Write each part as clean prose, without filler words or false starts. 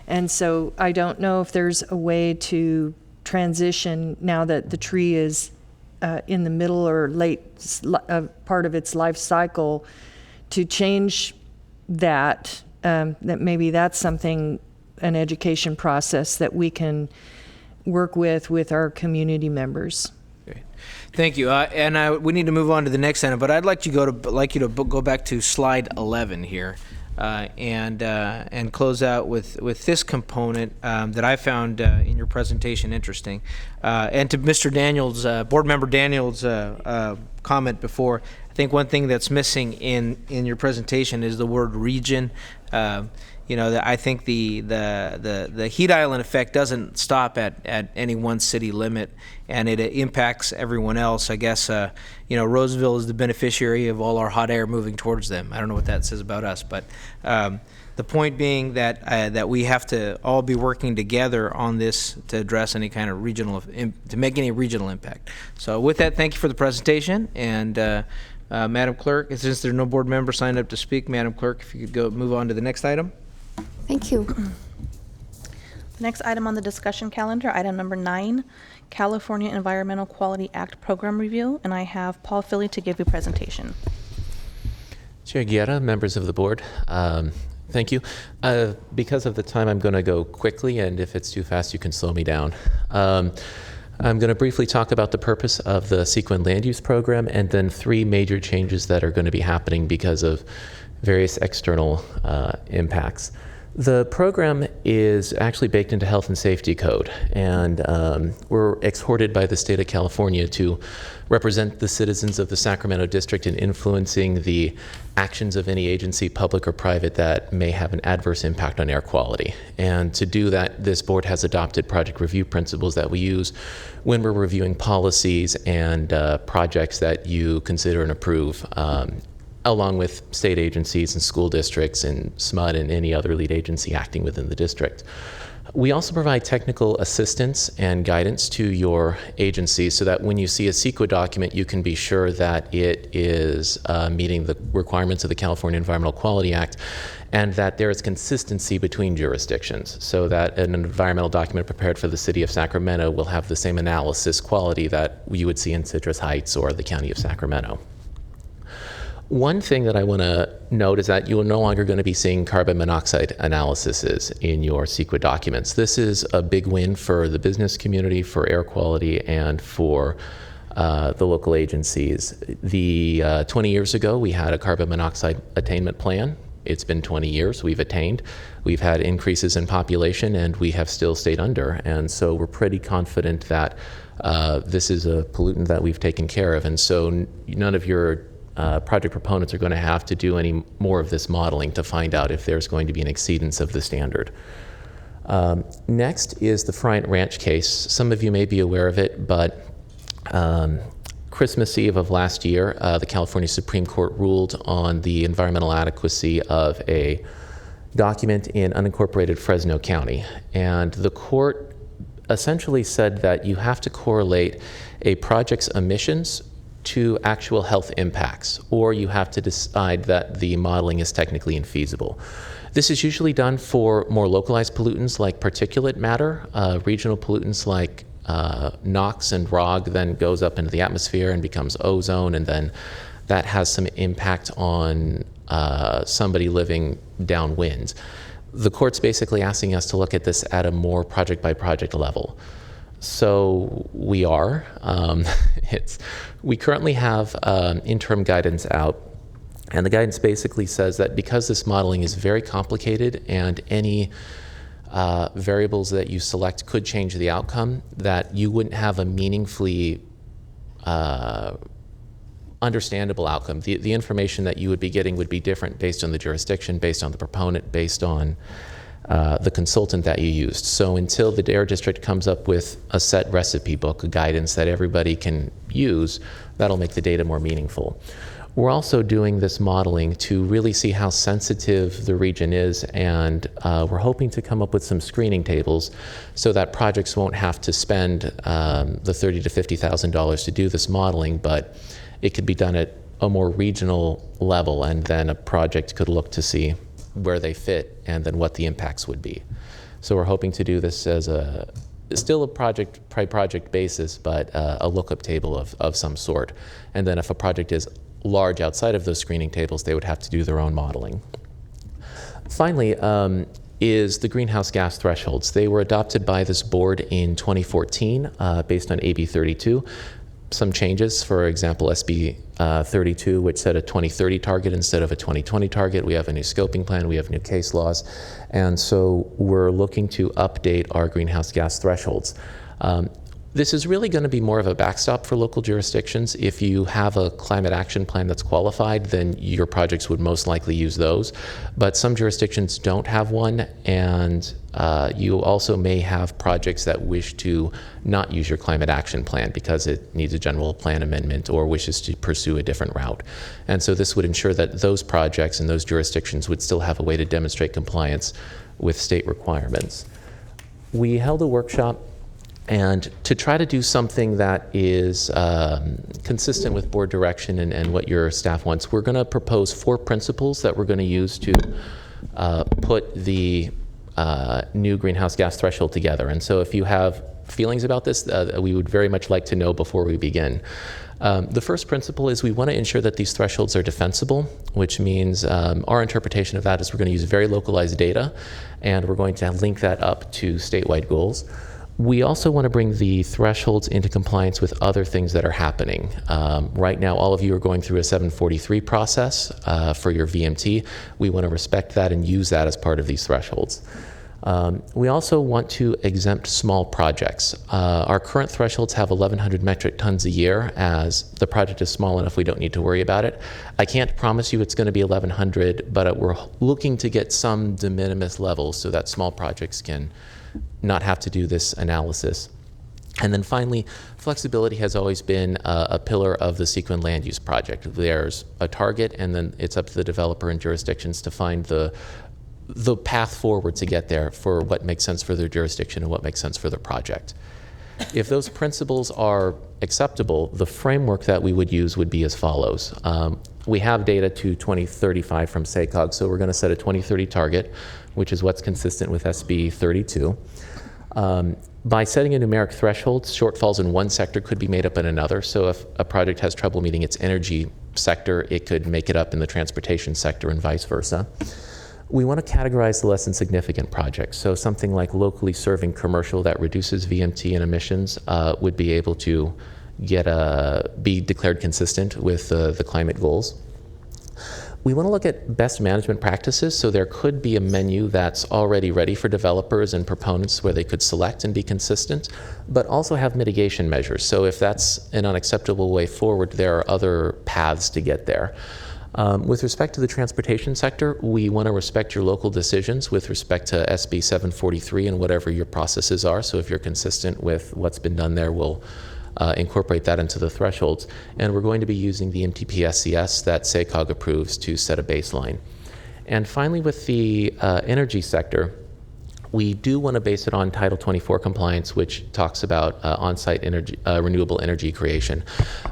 And so I don't know if there's a way to transition now that the tree is in the middle or late part of its life cycle to change that, that maybe that's something, an education process that we can work with our community members. Great. Thank you. We need to move on to the next item, but I'd like you to go back to slide 11 here. And close out with this component that I found in your presentation interesting. And to Mr. Daniels, Board Member Daniels' comment before, I think one thing that's missing in your presentation is the word region. I think the heat island effect doesn't stop at any one city limit, and it impacts everyone else. I guess Roseville is the beneficiary of all our hot air moving towards them. I don't know what that says about us, but the point being that we have to all be working together on this to address any kind of to make any regional impact. So with that, thank you for the presentation. And Madam Clerk, since there are no board members signed up to speak, Madam Clerk, if you could move on to the next item. Thank you. The next item on the discussion calendar, item number 9, California Environmental Quality Act Program Review, and I have Paul Philly to give you a presentation. Chair Guerra, members of the board, thank you. Because of the time, I'm going to go quickly, and if it's too fast, you can slow me down. I'm going to briefly talk about the purpose of the CEQA land use program, and then 3 major changes that are going to be happening because of various external impacts. The program is actually baked into Health and Safety Code, and we're exhorted by the state of California to represent the citizens of the Sacramento district in influencing the actions of any agency, public or private, that may have an adverse impact on air quality. And to do that, this board has adopted project review principles that we use when we're reviewing policies and projects that you consider and approve, along with state agencies and school districts and SMUD and any other lead agency acting within the district. We also provide technical assistance and guidance to your agency so that when you see a CEQA document, you can be sure that it is meeting the requirements of the California Environmental Quality Act, and that there is consistency between jurisdictions, so that an environmental document prepared for the city of Sacramento will have the same analysis quality that you would see in Citrus Heights or the county of Sacramento. One thing that I want to note is that you are no longer going to be seeing carbon monoxide analyses in your CEQA documents. This is a big win for the business community, for air quality, and for the local agencies. 20 years ago, we had a carbon monoxide attainment plan. It's been 20 years. We've attained. We've had increases in population, and we have still stayed under. And so we're pretty confident that this is a pollutant that we've taken care of. And so none of your project proponents are going to have to do any more of this modeling to find out if there's going to be an exceedance of the standard. Next is the Friant Ranch case. Some of you may be aware of it, but Christmas Eve of last year, the California Supreme Court ruled on the environmental adequacy of a document in unincorporated Fresno County. And the court essentially said that you have to correlate a project's emissions to actual health impacts, or you have to decide that the modeling is technically infeasible. This is usually done for more localized pollutants like particulate matter. Regional pollutants like NOx and ROG then goes up into the atmosphere and becomes ozone, and then that has some impact on somebody living downwind. The court's basically asking us to look at this at a more project by project level. So we are. We currently have interim guidance out, and the guidance basically says that because this modeling is very complicated and any variables that you select could change the outcome, that you wouldn't have a meaningfully understandable outcome. The information that you would be getting would be different based on the jurisdiction, based on the proponent, based on the consultant that you used. So until the DARE district comes up with a set recipe book, a guidance that everybody can use, that'll make the data more meaningful. We're also doing this modeling to really see how sensitive the region is, and we're hoping to come up with some screening tables so that projects won't have to spend the $30,000 to $50,000 to do this modeling, but it could be done at a more regional level, and then a project could look to see where they fit, and then what the impacts would be. So we're hoping to do this as still a project by project basis, but a lookup table of some sort. And then if a project is large outside of those screening tables, they would have to do their own modeling. Finally, is the greenhouse gas thresholds. They were adopted by this board in 2014 based on AB 32. Some changes, for example, SB 32, which set a 2030 target instead of a 2020 target. We have a new scoping plan, we have new case laws, and so we're looking to update our greenhouse gas thresholds. This is really going to be more of a backstop for local jurisdictions. If you have a climate action plan that's qualified, then your projects would most likely use those. But some jurisdictions don't have one, and you also may have projects that wish to not use your climate action plan because it needs a general plan amendment or wishes to pursue a different route. And so this would ensure that those projects and those jurisdictions would still have a way to demonstrate compliance with state requirements. We held a workshop and to try to do something that is consistent with board direction and what your staff wants, we're going to propose 4 principles that we're going to use to put the new greenhouse gas threshold together. And so if you have feelings about this, we would very much like to know before we begin. The first principle is we want to ensure that these thresholds are defensible, which means our interpretation of that is we're going to use very localized data, and we're going to link that up to statewide goals. We also want to bring the thresholds into compliance with other things that are happening. Right now, all of you are going through a 743 process for your VMT. We want to respect that and use that as part of these thresholds. We also want to exempt small projects. Our current thresholds have 1,100 metric tons a year. As the project is small enough, we don't need to worry about it. I can't promise you it's going to be 1,100, but we're looking to get some de minimis levels so that small projects can not have to do this analysis. And then finally, flexibility has always been a pillar of the Sequin land use project. There's a target, and then it's up to the developer and jurisdictions to find the path forward to get there for what makes sense for their jurisdiction and what makes sense for their project. If those principles are acceptable, the framework that we would use would be as follows. We have data to 2035 from SACOG, so we're going to set a 2030 target, which is what's consistent with SB 32. By setting a numeric threshold, shortfalls in one sector could be made up in another. So if a project has trouble meeting its energy sector, it could make it up in the transportation sector and vice versa. We want to categorize the less than significant projects. So something like locally serving commercial that reduces VMT and emissions would be able to be declared consistent with the climate goals. We want to look at best management practices, so there could be a menu that's already ready for developers and proponents where they could select and be consistent, but also have mitigation measures. So if that's an unacceptable way forward, there are other paths to get there. With respect to the transportation sector, we want to respect your local decisions with respect to SB 743 and whatever your processes are. So if you're consistent with what's been done there, we'll incorporate that into the thresholds. And we're going to be using the MTP-SCS that SACOG approves to set a baseline. And finally, with the energy sector, we do want to base it on Title 24 compliance, which talks about on-site energy, renewable energy creation.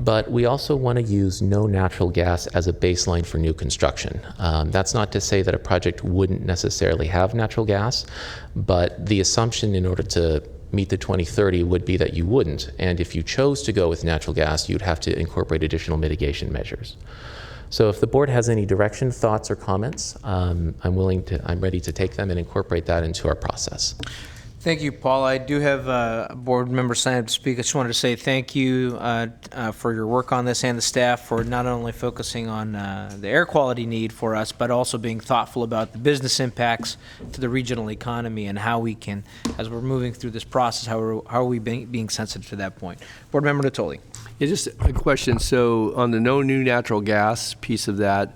But we also want to use no natural gas as a baseline for new construction. That's not to say that a project wouldn't necessarily have natural gas, but the assumption in order to meet the 2030 would be that you wouldn't. And if you chose to go with natural gas, you'd have to incorporate additional mitigation measures. So if the board has any direction, thoughts, or comments, I'm ready to take them and incorporate that into our process. Thank you, Paul. I do have a board member sign up to speak. I just wanted to say thank you for your work on this and the staff for not only focusing on the air quality need for us, but also being thoughtful about the business impacts to the regional economy and how we can, as we're moving through this process, how are we being sensitive to that point. Board Member Natoli. Yeah, just a question. So on the no new natural gas piece of that,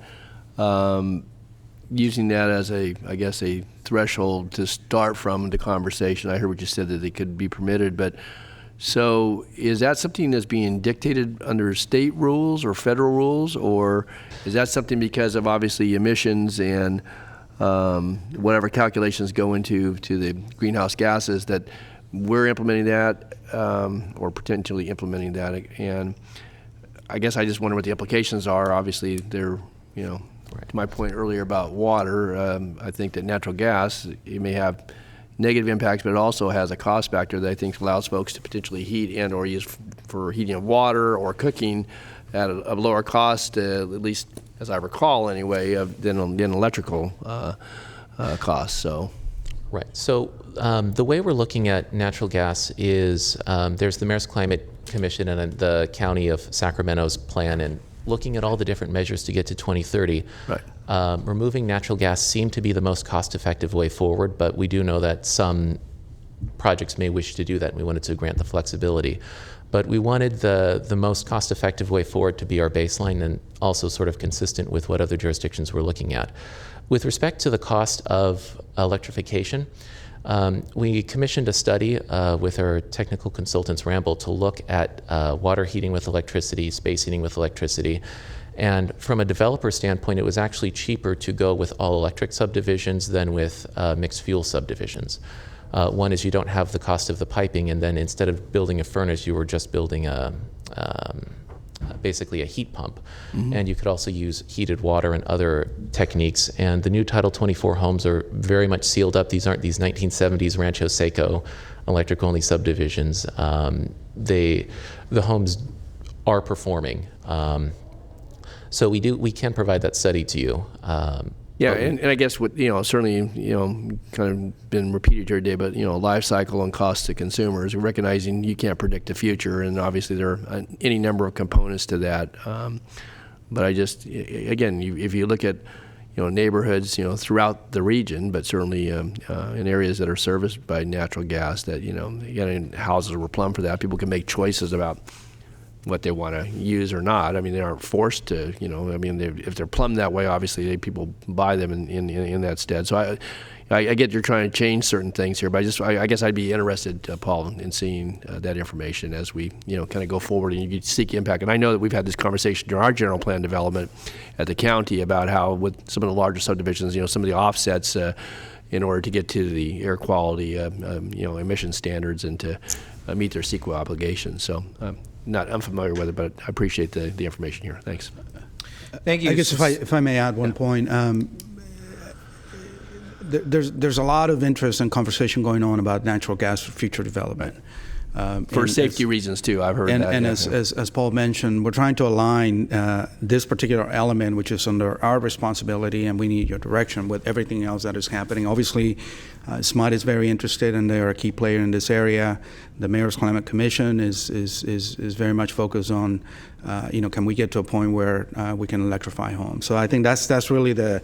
using that as a threshold to start from the conversation. I heard what you said, that they could be permitted, but so is that something that's being dictated under state rules or federal rules, or is that something because of obviously emissions and whatever calculations go into the greenhouse gases that we're implementing that or potentially implementing that? And I guess I just wonder what the implications are. Obviously, they're to my point earlier about water, I think that natural gas, it may have negative impacts, but it also has a cost factor that I think allows folks to potentially heat and or use for heating of water or cooking at a lower cost, at least as I recall anyway, than electrical costs. So. Right. So the way we're looking at natural gas is there's the Mayor's Climate Commission and the County of Sacramento's plan, and looking at all the different measures to get to 2030. Right. Removing natural gas seemed to be the most cost-effective way forward, but we do know that some projects may wish to do that, and we wanted to grant the flexibility. But we wanted the most cost-effective way forward to be our baseline and also sort of consistent with what other jurisdictions we're looking at. With respect to the cost of electrification, we commissioned a study with our technical consultants, Ramble, to look at water heating with electricity, space heating with electricity. And from a developer standpoint, it was actually cheaper to go with all-electric subdivisions than with mixed-fuel subdivisions. One is you don't have the cost of the piping, and then instead of building a furnace, you were just building basically a heat pump. Mm-hmm. And you could also use heated water and other techniques. And the new Title 24 homes are very much sealed up. These aren't these 1970s Rancho Seco electric-only subdivisions. The homes are performing. So we can provide that study to you. Yeah, and I guess what, certainly, kind of been repeated here today, but, life cycle and cost to consumers, recognizing you can't predict the future, and obviously there are any number of components to that. But I just, again, if you look at, neighborhoods, throughout the region, but certainly in areas that are serviced by natural gas, that, again, houses were plumbed for that. People can make choices about what they want to use or not. I mean, they aren't forced to, if they're plumbed that way, obviously people buy them in that stead. So I get you're trying to change certain things here, but I guess I'd be interested, Paul, in seeing that information as we, kind of go forward and you seek impact. And I know that we've had this conversation during our general plan development at the county about how with some of the larger subdivisions, some of the offsets in order to get to the air quality, emission standards and to meet their CEQA obligations. So not unfamiliar with it, but I appreciate the information here. Thanks. Thank you. I guess if I may add one point, there's a lot of interest and conversation going on about natural gas for future development. For safety reasons too, I've heard that. And as Paul mentioned, we're trying to align this particular element, which is under our responsibility, and we need your direction with everything else that is happening. Obviously, SMUD is very interested, and they are a key player in this area. The Mayor's Climate Commission is very much focused on, can we get to a point where we can electrify homes? So I think that's really the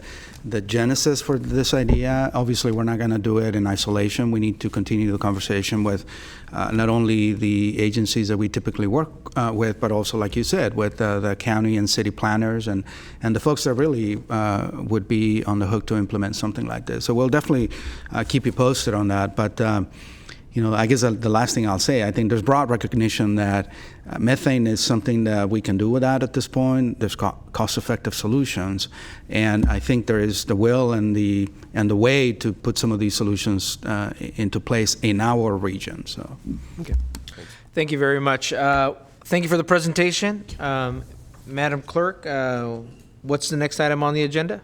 genesis for this idea. Obviously, we're not going to do it in isolation. We need to continue the conversation with not only the agencies that we typically work with, but also, like you said, with the county and city planners and the folks that really would be on the hook to implement something like this. So we'll definitely keep you posted on that. But I guess the last thing I'll say, I think there's broad recognition that methane is something that we can do without at this point. There's cost-effective solutions, and I think there is the will and the way to put some of these solutions into place in our region. So, okay. Thank you very much. Thank you for the presentation, Madam Clerk. What's the next item on the agenda?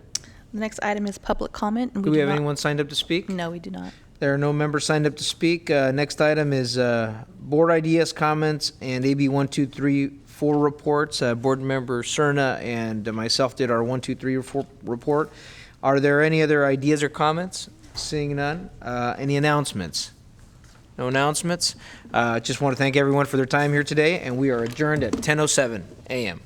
The next item is public comment. And do we have anyone signed up to speak? No, we do not. There are no members signed up to speak. Next item is board ideas, comments, and AB 1234 reports. Board member Cerna and myself did our 1, 2, 3, or 4 report. Are there any other ideas or comments? Seeing none. Any announcements? No announcements. Just want to thank everyone for their time here today, and we are adjourned at 10:07 a.m.